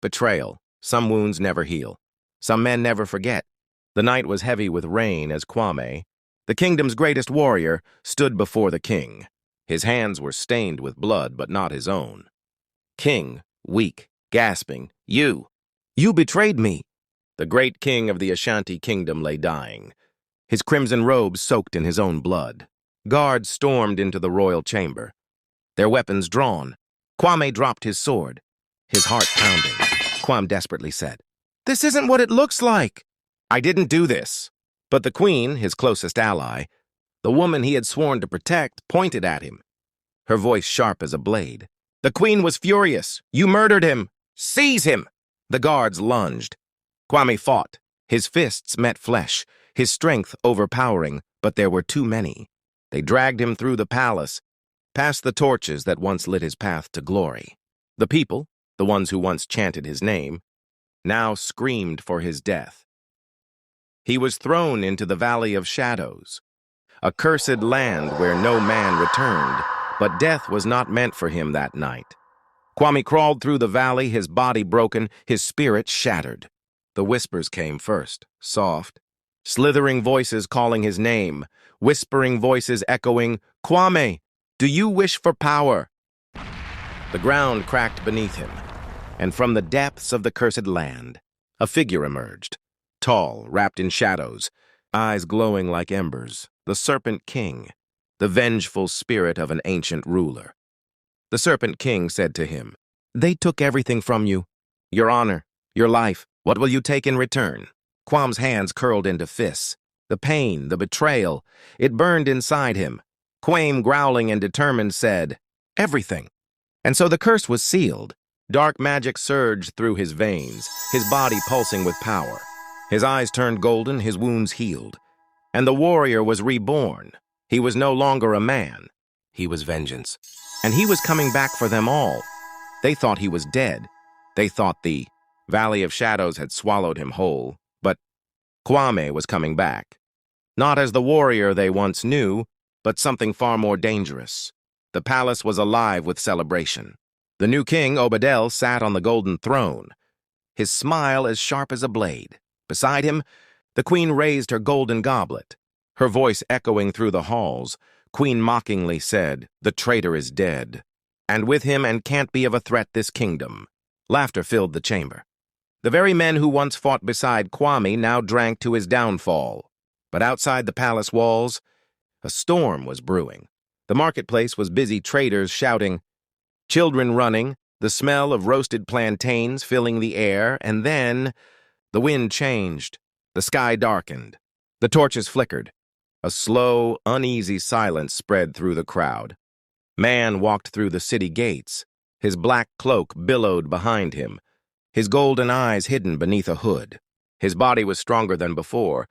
Betrayal. Some wounds never heal. Some men never forget. The night was heavy with rain as Kwame, the kingdom's greatest warrior, stood before the king. His hands were stained with blood, but not his own. King, weak, gasping, You betrayed me. The great king of the Ashanti kingdom lay dying, his crimson robes soaked in his own blood. Guards stormed into the royal chamber, their weapons drawn. Kwame dropped his sword, his heart pounding. Kwame desperately said, "This isn't what it looks like." "I didn't do this." But the queen, his closest ally, the woman he had sworn to protect, pointed at him, her voice sharp as a blade. The queen was furious. "You murdered him. Seize him!" The guards lunged. Kwame fought. His fists met flesh, his strength overpowering, but there were too many. They dragged him through the palace, past the torches that once lit his path to glory. The people, the ones who once chanted his name, now screamed for his death. He was thrown into the Valley of Shadows, a cursed land where no man returned, but death was not meant for him that night. Kwame crawled through the valley, his body broken, his spirit shattered. The whispers came first, soft, slithering voices calling his name, whispering voices echoing, "Kwame, do you wish for power?" The ground cracked beneath him, and from the depths of the cursed land, a figure emerged, tall, wrapped in shadows, eyes glowing like embers, the Serpent King, the vengeful spirit of an ancient ruler. The Serpent King said to him, "They took everything from you, your honor, your life. What will you take in return?" Kwame's hands curled into fists. The pain, the betrayal, it burned inside him. Kwame, growling and determined, said, "Everything." And so the curse was sealed. Dark magic surged through his veins, his body pulsing with power. His eyes turned golden, his wounds healed. And the warrior was reborn. He was no longer a man. He was vengeance. And he was coming back for them all. They thought he was dead. They thought the Valley of Shadows had swallowed him whole. But Kwame was coming back. Not as the warrior they once knew, but something far more dangerous. The palace was alive with celebration. The new king, Obadele, sat on the golden throne, his smile as sharp as a blade. Beside him, the queen raised her golden goblet. Her voice echoing through the halls, Queen mockingly said, "The traitor is dead, and with him and can't be of a threat this kingdom." Laughter filled the chamber. The very men who once fought beside Kwame now drank to his downfall. But outside the palace walls, a storm was brewing. The marketplace was busy, traders shouting, children running, the smell of roasted plantains filling the air, and then the wind changed, the sky darkened, the torches flickered. A slow, uneasy silence spread through the crowd. Man walked through the city gates, his black cloak billowed behind him, his golden eyes hidden beneath a hood. His body was stronger than before,